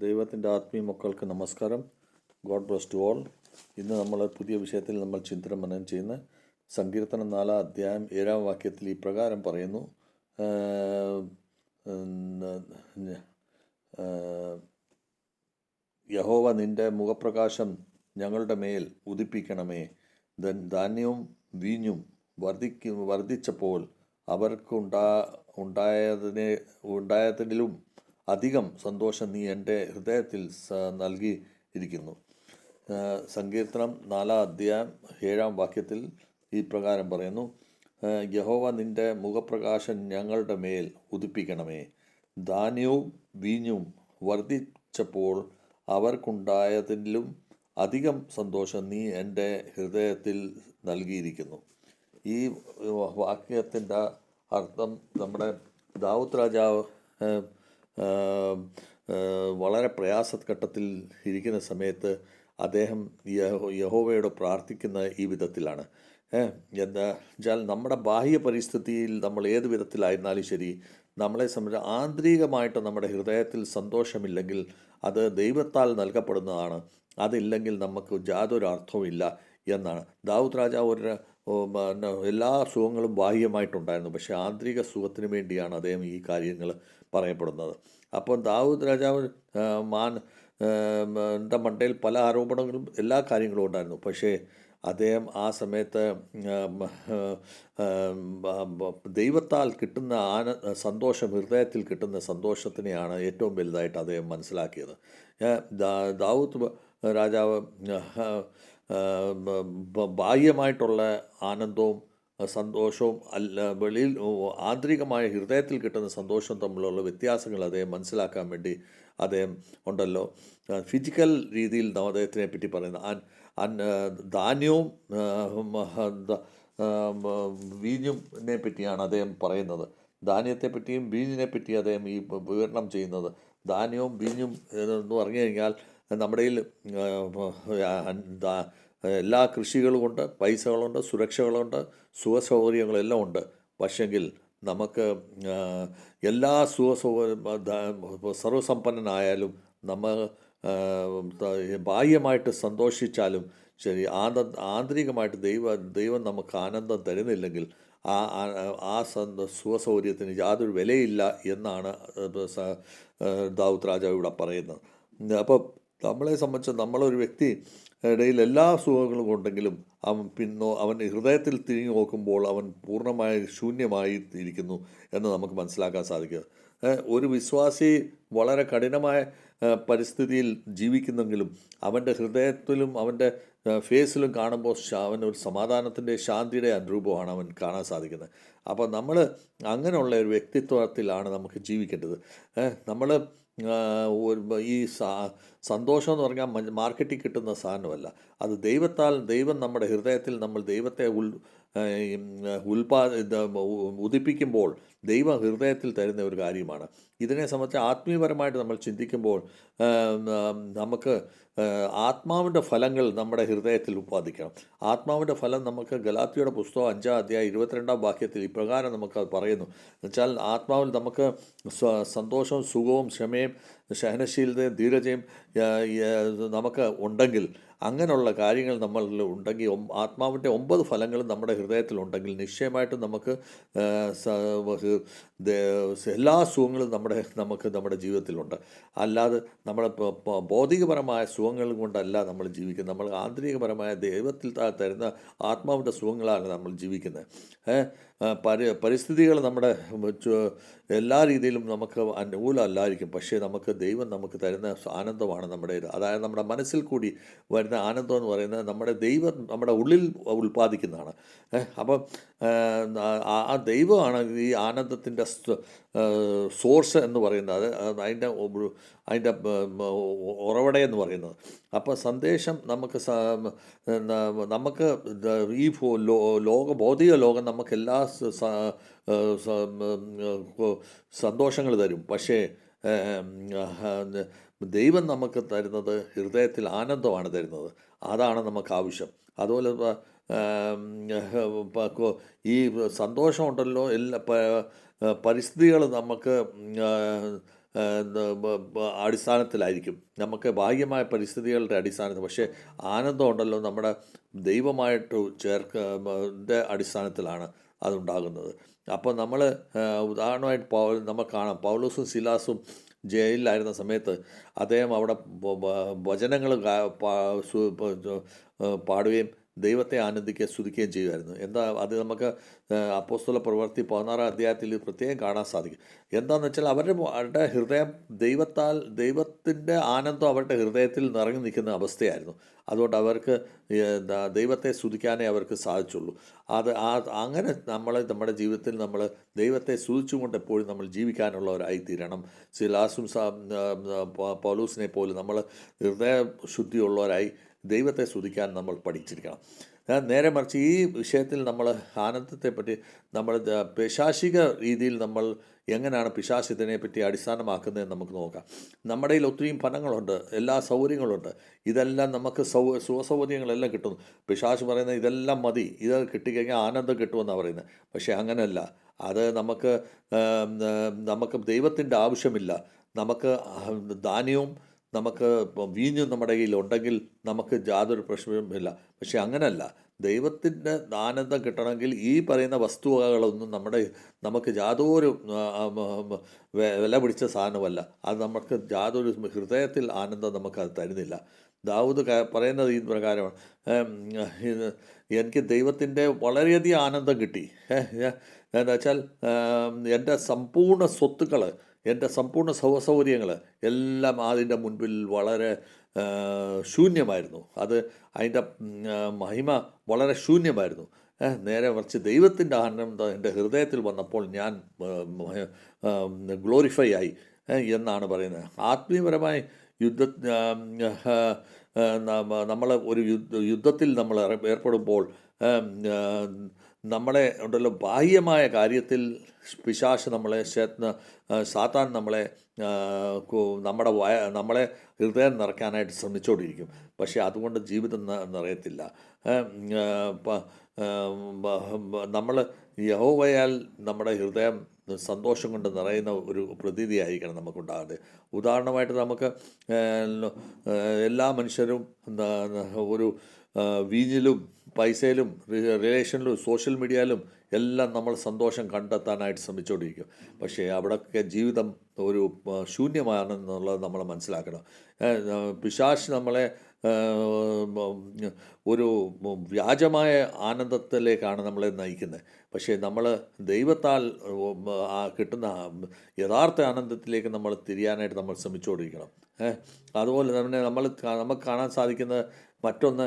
ദൈവത്തിൻ്റെ ആത്മീയ മക്കൾക്ക് നമസ്കാരം. God bless to all. ഇന്ന് നമ്മൾ പുതിയ വിഷയത്തിൽ നമ്മൾ ചിന്തനം മനനം ചെയ്യുന്ന സങ്കീർത്തനം 4 അധ്യായം 7 വാക്യത്തിൽ ഈ പ്രകാരം പറയുന്നു. യഹോവ നിൻ്റെ മുഖപ്രകാശം ഞങ്ങളുടെ മേൽ ഉദിപ്പിക്കണമേ. ധാന്യവും വീഞ്ഞും വർദ്ധിച്ചപ്പോൾ ഉണ്ടായതിലും അധികം സന്തോഷം നീ എൻ്റെ ഹൃദയത്തിൽ നൽകിയിരിക്കുന്നു. സങ്കീർത്തനം 4 അധ്യായം 7 വാക്യത്തിൽ ഈ പ്രകാരം പറയുന്നു. യഹോവ നിൻ്റെ മുഖപ്രകാശം ഞങ്ങളുടെ മേൽ ഉദിപ്പിക്കണമേ. ധാന്യവും വീഞ്ഞും വർദ്ധിച്ചപ്പോൾ അവർക്കുണ്ടായതിലും അധികം സന്തോഷം നീ എൻ്റെ ഹൃദയത്തിൽ നൽകിയിരിക്കുന്നു. ഈ വാക്യത്തിൻ്റെ അർത്ഥം, നമ്മുടെ ദാവൂദ് രാജാവ് വളരെ പ്രയാസഘട്ടത്തിൽ ഇരിക്കുന്ന സമയത്ത് അദ്ദേഹം യഹോവയോട് പ്രാർത്ഥിക്കുന്ന ഈ വിധത്തിലാണ്. എന്താ വെച്ചാൽ, നമ്മുടെ ബാഹ്യ പരിസ്ഥിതിയിൽ നമ്മൾ ഏത് വിധത്തിലായിരുന്നാലും ശരി, നമ്മളെ സംബന്ധിച്ച് ആന്തരികമായിട്ട് നമ്മുടെ ഹൃദയത്തിൽ സന്തോഷമില്ലെങ്കിൽ അത് ദൈവത്താൽ നൽകപ്പെടുന്നതാണ്. അതില്ലെങ്കിൽ നമുക്ക് യാതൊരു അർത്ഥവുമില്ല എന്നാണ്. ദാവൂദ് രാജാവ് എല്ലാ സുഖങ്ങളും ബാഹ്യമായിട്ടുണ്ടായിരുന്നു, പക്ഷേ ആന്തരിക സുഖത്തിന് വേണ്ടിയാണ് അദ്ദേഹം ഈ കാര്യങ്ങൾ പറയപ്പെടുന്നത്. അപ്പോൾ ദാവൂദ് രാജാവ് എൻ്റെ മണ്ടയിൽ പല ആരോപണങ്ങളും എല്ലാ കാര്യങ്ങളും ഉണ്ടായിരുന്നു. പക്ഷേ അദ്ദേഹം ആ സമയത്ത് ദൈവത്താൽ കിട്ടുന്ന സന്തോഷം, ഹൃദയത്തിൽ കിട്ടുന്ന സന്തോഷത്തിനെയാണ് ഏറ്റവും വലുതായിട്ട് അദ്ദേഹം മനസ്സിലാക്കിയത്. ദാവൂദ് രാജാവ് ബാഹ്യമായിട്ടുള്ള ആനന്ദവും സന്തോഷവും വെളിയിൽ ആന്തരികമായ ഹൃദയത്തിൽ കിട്ടുന്ന സന്തോഷവും തമ്മിലുള്ള വ്യത്യാസങ്ങൾ അദ്ദേഹം മനസ്സിലാക്കാൻ വേണ്ടി അദ്ദേഹം ഉണ്ടല്ലോ ഫിസിക്കൽ രീതിയിൽ അദ്ദേഹത്തിനെ പറ്റി പറയുന്ന ധാന്യവും വീഞ്ഞിനെ പറ്റിയാണ് അദ്ദേഹം പറയുന്നത്. ധാന്യത്തെപ്പറ്റിയും വീഞ്ഞിനെ പറ്റി അദ്ദേഹം ഈ വിവരണം ചെയ്യുന്നത്. ധാന്യവും വീഞ്ഞും എന്ന് പറഞ്ഞു കഴിഞ്ഞാൽ നമ്മുടെ എല്ലാ കൃഷികളുമുണ്ട്, പൈസകളുണ്ട്, സുരക്ഷകളുണ്ട്, സുഖസൗകര്യങ്ങളെല്ലാം ഉണ്ട്. പക്ഷെങ്കിൽ നമുക്ക് എല്ലാ സർവസമ്പന്നനായാലും നമ്മൾ ബാഹ്യമായിട്ട് സന്തോഷിച്ചാലും ശരി, ആന്തരികമായിട്ട് ദൈവം നമുക്ക് ആനന്ദം തരുന്നില്ലെങ്കിൽ ആ സുഖസൗകര്യത്തിന് യാതൊരു വിലയില്ല എന്നാണ് ദാവൂദ് രാജാവ് ഇവിടെ പറയുന്നത്. അപ്പോൾ നമ്മളെ സംബന്ധിച്ച് നമ്മളൊരു വ്യക്തി ഇടയിൽ എല്ലാ സുഖങ്ങളും ഉണ്ടെങ്കിലും അവൻ ഹൃദയത്തിൽ തിരിഞ്ഞു നോക്കുമ്പോൾ അവൻ പൂർണ്ണമായി ശൂന്യമായി ഇരിക്കുന്നു എന്ന് നമുക്ക് മനസ്സിലാക്കാൻ സാധിക്കുക. ഒരു വിശ്വാസി വളരെ കഠിനമായ പരിസ്ഥിതിയിൽ ജീവിക്കുന്നെങ്കിലും അവൻ്റെ ഹൃദയത്തിലും അവൻ്റെ ഫേസിലും കാണുമ്പോൾ അവൻ ഒരു സമാധാനത്തിൻ്റെ, ശാന്തിയുടെ അനുരൂപമാണ് അവൻ കാണാൻ സാധിക്കുന്നത്. അപ്പോൾ നമ്മൾ അങ്ങനെയുള്ള ഒരു വ്യക്തിത്വത്തിലാണ് നമുക്ക് ജീവിക്കേണ്ടത്. നമ്മൾ ഈ സന്തോഷം എന്ന് പറഞ്ഞാൽ മാർക്കറ്റിൽ കിട്ടുന്ന സാധനമല്ല. അത് ദൈവം നമ്മുടെ ഹൃദയത്തിൽ നമ്മൾ ദൈവത്തെ ഉദിപ്പിക്കുമ്പോൾ ദൈവം ഹൃദയത്തിൽ തരുന്ന ഒരു കാര്യമാണ്. ഇതിനെ സംബന്ധിച്ച് ആത്മീയപരമായിട്ട് നമ്മൾ ചിന്തിക്കുമ്പോൾ നമുക്ക് ആത്മാവിൻ്റെ ഫലങ്ങൾ നമ്മുടെ ഹൃദയത്തിൽ ഉത്പാദിക്കണം. ആത്മാവിൻ്റെ ഫലം നമുക്ക് ഗലാത്യയുടെ പുസ്തകം 5 അധ്യായം 22 വാക്യത്തിൽ ഇപ്രകാരം നമുക്കത് പറയുന്നു. എന്നുവെച്ചാൽ ആത്മാവിൽ നമുക്ക് സന്തോഷവും സുഖവും ക്ഷമയും സഹനശീലതയും ധീരതയും നമുക്ക് ഉണ്ടെങ്കിൽ, അങ്ങനെയുള്ള കാര്യങ്ങൾ നമ്മളിൽ ഉണ്ടെങ്കിൽ, ആത്മാവിൻ്റെ 9 ഫലങ്ങളും നമ്മുടെ ഹൃദയത്തിലുണ്ടെങ്കിൽ നിശ്ചയമായിട്ടും നമുക്ക് എല്ലാ സുഖങ്ങളും നമുക്ക് നമ്മുടെ ജീവിതത്തിലുണ്ട്. അല്ലാതെ നമ്മുടെ ഭൗതികപരമായ സുഖങ്ങൾ കൊണ്ടല്ല നമ്മൾ ജീവിക്കുന്നത്. നമ്മൾ ആന്തരികപരമായ ദൈവത്തിൽ തരുന്ന ആത്മാവിൻ്റെ സുഖങ്ങളാണ് നമ്മൾ ജീവിക്കുന്നത്. പരിസ്ഥിതികൾ നമ്മുടെ എല്ലാ രീതിയിലും നമുക്ക് അനുകൂലമല്ലായിരിക്കും. പക്ഷേ ദൈവം നമുക്ക് തരുന്ന ആനന്ദമാണ് അതായത് നമ്മുടെ മനസ്സിൽ കൂടി വരുന്ന ആനന്ദം എന്ന് പറയുന്നത് ദൈവം നമ്മുടെ ഉള്ളിൽ ഉൽപ്പാദിക്കുന്നതാണ്. അപ്പം ആ ദൈവമാണ് ഈ ആനന്ദത്തിൻ്റെ സോഴ്സ് എന്ന് പറയുന്നത്, അതിൻ്റെ ഉറവിടയെന്ന് പറയുന്നത്. അപ്പോൾ സന്ദേശം നമുക്ക് ഈ ഭൗതിക ലോകം നമുക്ക് എല്ലാ സന്തോഷങ്ങൾ തരും. പക്ഷേ ദൈവം നമുക്ക് തരുന്നത് ഹൃദയത്തിൽ ആനന്ദമാണ് തരുന്നത്. അതാണ് നമുക്ക് ആവശ്യം. അതുപോലെ ഈ സന്തോഷമുണ്ടല്ലോ, എല്ലാ പരിസ്ഥിതികൾ നമുക്ക് അടിസ്ഥാനത്തിലായിരിക്കും, നമുക്ക് ബാഹ്യമായ പരിസ്ഥിതികളുടെ അടിസ്ഥാനത്തിൽ. പക്ഷേ ആനന്ദം ഉണ്ടല്ലോ നമ്മുടെ ദൈവമായിട്ട് അടിസ്ഥാനത്തിലാണ് അതുണ്ടാകുന്നത്. അപ്പോൾ നമ്മൾ ഉദാഹരണമായിട്ട് നമുക്ക് കാണാം, പൗലോസും ശീലാസും ജയിലിലായിരുന്ന സമയത്ത് അദ്ദേഹം അവിടെ വചനങ്ങൾ പാടുകയും ദൈവത്തെ ആനന്ദിക്കുകയും സ്തുതിക്കുകയും ചെയ്യുമായിരുന്നു. എന്താ അത് നമുക്ക് അപ്പോസ്തല പ്രവൃത്തി 16 അധ്യായത്തിൽ പ്രത്യേകം കാണാൻ സാധിക്കും. എന്താണെന്ന് വെച്ചാൽ അവരുടെ ഹൃദയം ദൈവത്തിൻ്റെ ആനന്ദം അവരുടെ ഹൃദയത്തിൽ നിറഞ്ഞു നിൽക്കുന്ന അവസ്ഥയായിരുന്നു. അതുകൊണ്ട് അവർക്ക് ദൈവത്തെ സ്തുതിക്കാനേ അവർക്ക് സാധിച്ചുള്ളൂ. അങ്ങനെ നമ്മുടെ ജീവിതത്തിൽ നമ്മൾ ദൈവത്തെ സ്തുതിച്ചുകൊണ്ട് എപ്പോഴും നമ്മൾ ജീവിക്കാനുള്ളവരായി തീരണം. ശിലാസും പൗലോസിനെ പോലും നമ്മൾ ഹൃദയശുദ്ധിയുള്ളവരായി ദൈവത്തെ സ്തുതിക്കാൻ നമ്മൾ പഠിച്ചിരിക്കണം. നേരെ മറിച്ച് ഈ വിഷയത്തിൽ നമ്മൾ ആനന്ദത്തെപ്പറ്റി നമ്മൾ പൈശാചിക രീതിയിൽ നമ്മൾ എങ്ങനെയാണ് പിശാച് ഇതിനെപ്പറ്റി അടിസ്ഥാനമാക്കുന്നതെന്ന് നമുക്ക് നോക്കാം. നമ്മുടെ കയ്യിൽ ഒത്തിരിയും ഫലങ്ങളുണ്ട്, എല്ലാ സൗകര്യങ്ങളുണ്ട്, ഇതെല്ലാം നമുക്ക് സുഖസൗകര്യങ്ങളെല്ലാം കിട്ടുന്നു. പിശാച് പറയുന്നത് ഇതെല്ലാം മതി, ഇത് കിട്ടിക്കഴിഞ്ഞാൽ ആനന്ദം കിട്ടുമെന്നാണ് പറയുന്നത്. പക്ഷേ അങ്ങനെയല്ല. അത് നമുക്ക് ദൈവത്തിൻ്റെ ആവശ്യമില്ല. നമുക്ക് ധാന്യവും നമുക്ക് വീഞ്ഞും നമ്മുടെ കയ്യിലുണ്ടെങ്കിൽ നമുക്ക് യാതൊരു പ്രശ്നവുമില്ല. പക്ഷെ അങ്ങനെയല്ല. ദൈവത്തിൻ്റെ ആനന്ദം കിട്ടണമെങ്കിൽ ഈ പറയുന്ന വസ്തുവകകളൊന്നും നമുക്ക് യാതൊരു വില പിടിച്ച സാധനമല്ല. അത് നമുക്ക് യാതൊരു ഹൃദയത്തിൽ ആനന്ദം നമുക്കത് തരുന്നില്ല. ദാവൂദ് പറയുന്നത് ഈ പ്രകാരമാണ്, എനിക്ക് ദൈവത്തിൻ്റെ വളരെയധികം ആനന്ദം കിട്ടി. എന്താ വെച്ചാൽ എൻ്റെ സമ്പൂർണ്ണ സ്വത്തുക്കൾ, എൻ്റെ സമ്പൂർണ്ണ സൗകര്യങ്ങൾ എല്ലാം അതിൻ്റെ മുൻപിൽ വളരെ ശൂന്യമായിരുന്നു. അതിൻ്റെ മഹിമ വളരെ ശൂന്യമായിരുന്നു. നേരെ മറിച്ച് ദൈവത്തിൻ്റെ ആനന്ദം എൻ്റെ ഹൃദയത്തിൽ വന്നപ്പോൾ ഞാൻ ഗ്ലോറിഫൈ ആയി എന്നാണ് പറയുന്നത്. ആത്മീയപരമായി നമ്മൾ ഒരു യുദ്ധത്തിൽ നമ്മൾ ഏർപ്പെടുമ്പോൾ നമ്മളെ ഉണ്ടല്ലോ ബാഹ്യമായ കാര്യത്തിൽ പിശാച് നമ്മളെ സാത്താൻ നമ്മളെ ഹൃദയം നിറയ്ക്കാനായിട്ട് ശ്രമിച്ചുകൊണ്ടിരിക്കും. പക്ഷേ അതുകൊണ്ട് ജീവിതം നിറയത്തില്ല. നമ്മൾ യഹോവയാൽ നമ്മുടെ ഹൃദയം സന്തോഷം കൊണ്ട് നിറയുന്ന ഒരു പ്രതീതിയായിരിക്കണം നമുക്കുണ്ടാകേണ്ടത്. ഉദാഹരണമായിട്ട് നമുക്ക് എല്ലാ മനുഷ്യരും ഒരു വീഞ്ഞിലും പൈസയിലും റിലേഷനിലും സോഷ്യൽ മീഡിയയിലും എല്ലാം നമ്മൾ സന്തോഷം കണ്ടെത്താനായിട്ട് ശ്രമിച്ചുകൊണ്ടിരിക്കും. പക്ഷേ അവിടെയൊക്കെ ജീവിതം ഒരു ശൂന്യമാണെന്നുള്ളത് നമ്മൾ മനസ്സിലാക്കണം. പിശാച് നമ്മളെ ഒരു വ്യാജമായ ആനന്ദത്തിലേക്കാണ് നമ്മളെ നയിക്കുന്നത്. പക്ഷേ നമ്മൾ ദൈവത്താൽ കിട്ടുന്ന യഥാർത്ഥ ആനന്ദത്തിലേക്ക് നമ്മൾ തിരിയാനായിട്ട് നമ്മൾ ശ്രമിച്ചുകൊണ്ടിരിക്കണം. അതുപോലെ തന്നെ നമുക്ക് കാണാൻ സാധിക്കുന്ന മറ്റൊന്ന്,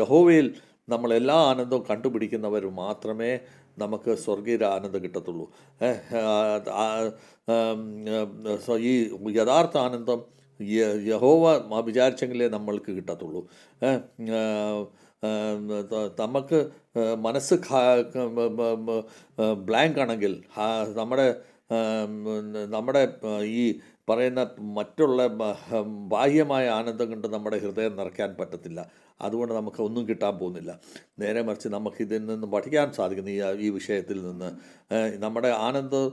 യഹോവയിൽ നമ്മൾ എല്ലാ ആനന്ദവും കണ്ടുപിടിക്കുന്നവർ മാത്രമേ നമുക്ക് സ്വർഗീയ ആനന്ദം കിട്ടത്തുള്ളൂ. ഈ യഥാർത്ഥ ആനന്ദം യഹോവ വിചാരിച്ചെങ്കിലേ നമ്മൾക്ക് കിട്ടത്തുള്ളൂ. നമുക്ക് മനസ്സ് ബ്ലാങ്ക് ആണെങ്കിൽ നമ്മുടെ ഈ പറയുന്ന മറ്റുള്ള ബാഹ്യമായ ആനന്ദം കൊണ്ട് നമ്മുടെ ഹൃദയം നിറയ്ക്കാൻ പറ്റത്തില്ല. അതുകൊണ്ട് നമുക്ക് ഒന്നും കിട്ടാൻ പോകുന്നില്ല. നേരെ മറിച്ച് നമുക്ക് ഇതിൽ നിന്ന് പഠിക്കാൻ സാധിക്കുന്നു. ഈ വിഷയത്തിൽ നിന്ന് നമ്മുടെ ആനന്ദം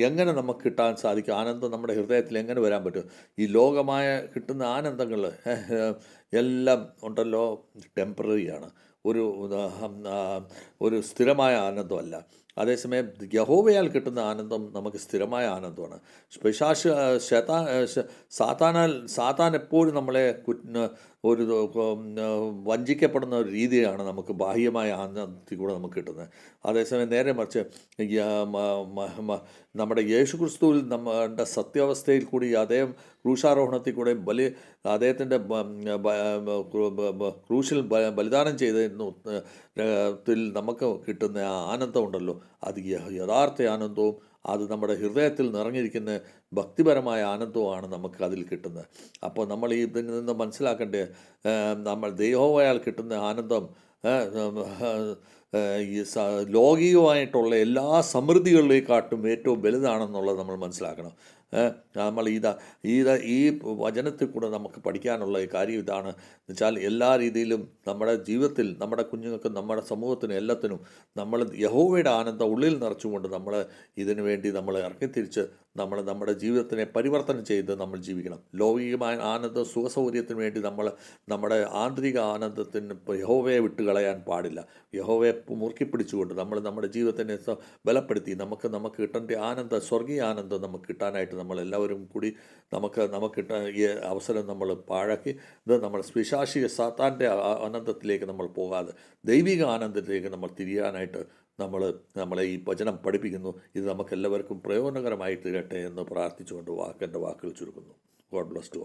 എങ്ങനെ നമുക്ക് കിട്ടാൻ സാധിക്കും, ആനന്ദം നമ്മുടെ ഹൃദയത്തിൽ എങ്ങനെ വരാൻ പറ്റും. ഈ ലോകമായ കിട്ടുന്ന ആനന്ദങ്ങൾ എല്ലാം ഉണ്ടല്ലോ ടെമ്പററിയാണ്, ഒരു സ്ഥിരമായ ആനന്ദമല്ല. അതേസമയം യഹോവയാൽ കിട്ടുന്ന ആനന്ദം നമുക്ക് സ്ഥിരമായ ആനന്ദമാണ്. സാത്താൻ എപ്പോഴും നമ്മളെ ഒരു വഞ്ചിക്കപ്പെടുന്ന ഒരു രീതിയാണ് നമുക്ക് ബാഹ്യമായ ആനന്ദത്തിൽ കൂടെ നമുക്ക് കിട്ടുന്നത്. അതേസമയം നേരെ മറിച്ച് നമ്മുടെ യേശു ക്രിസ്തുവിൽ നമ്മുടെ സത്യാവസ്ഥയിൽ കൂടി അദ്ദേഹം ക്രൂശാരോഹണത്തിൽ കൂടെ അദ്ദേഹത്തിൻ്റെ ക്രൂശിൽ ബലിദാനം ചെയ്തതിൽ നമുക്ക് കിട്ടുന്ന ആ ആനന്ദമുണ്ടല്ലോ, അത് യഥാർത്ഥ ആനന്ദവും അത് നമ്മുടെ ഹൃദയത്തിൽ നിറഞ്ഞിരിക്കുന്ന ഭക്തിപരമായ ആനന്ദവുമാണ് നമുക്ക് അതിൽ കിട്ടുന്നത്. അപ്പോൾ നമ്മൾ ഇതിൽ നിന്ന് മനസ്സിലാക്കേണ്ടത്, നമ്മൾ ദൈവമായാൽ കിട്ടുന്ന ആനന്ദം ലൗകികമായിട്ടുള്ള എല്ലാ സമൃദ്ധികളിലേക്കാട്ടും ഏറ്റവും വലുതാണെന്നുള്ളത് നമ്മൾ മനസ്സിലാക്കണം. നമ്മൾ ഈ വചനത്തിൽ കൂടെ നമുക്ക് പഠിക്കാനുള്ള ഈ കാര്യം ഇതാണ് എന്നുവെച്ചാൽ, എല്ലാ രീതിയിലും നമ്മുടെ ജീവിതത്തിൽ നമ്മുടെ കുഞ്ഞുങ്ങൾക്കും നമ്മുടെ സമൂഹത്തിനും എല്ലാത്തിനും നമ്മൾ യഹോവയുടെ ആനന്ദം ഉള്ളിൽ നിറച്ചുകൊണ്ട് നമ്മൾ ഇതിനു വേണ്ടി നമ്മൾ ഇറങ്ങിത്തിരിച്ച് നമ്മുടെ ജീവിതത്തിനെ പരിവർത്തനം ചെയ്ത് നമ്മൾ ജീവിക്കണം. ലൗകികമായ ആനന്ദ സുഖസൗകര്യത്തിന് വേണ്ടി നമ്മൾ നമ്മുടെ ആന്തരിക ആനന്ദത്തിന് യഹോവയെ വിട്ടുകളയാൻ പാടില്ല. യഹോവയെ മുറുക്കി പിടിച്ചുകൊണ്ട് നമ്മുടെ ജീവിതത്തിനെ ബലപ്പെടുത്തി നമുക്ക് കിട്ടേണ്ട ആനന്ദം, സ്വർഗീയ ആനന്ദം നമുക്ക് കിട്ടാനായിട്ട് നമ്മളെല്ലാവരും കൂടി നമുക്ക് ഈ അവസരം നമ്മൾ പാഴാക്കി നമ്മൾ പിശാചിക സാത്താൻ്റെ ആനന്ദത്തിലേക്ക് നമ്മൾ പോകാതെ ദൈവിക ആനന്ദത്തിലേക്ക് നമ്മൾ തിരിയാനായിട്ട് നമ്മളെ ഈ വചനം പഠിപ്പിക്കുന്നു. ഇത് നമുക്കെല്ലാവർക്കും പ്രയോജനകരമായി തീരട്ടെ എന്ന് പ്രാർത്ഥിച്ചുകൊണ്ട് എൻ്റെ വാക്കുകൾ ചുരുക്കുന്നു. God bless to.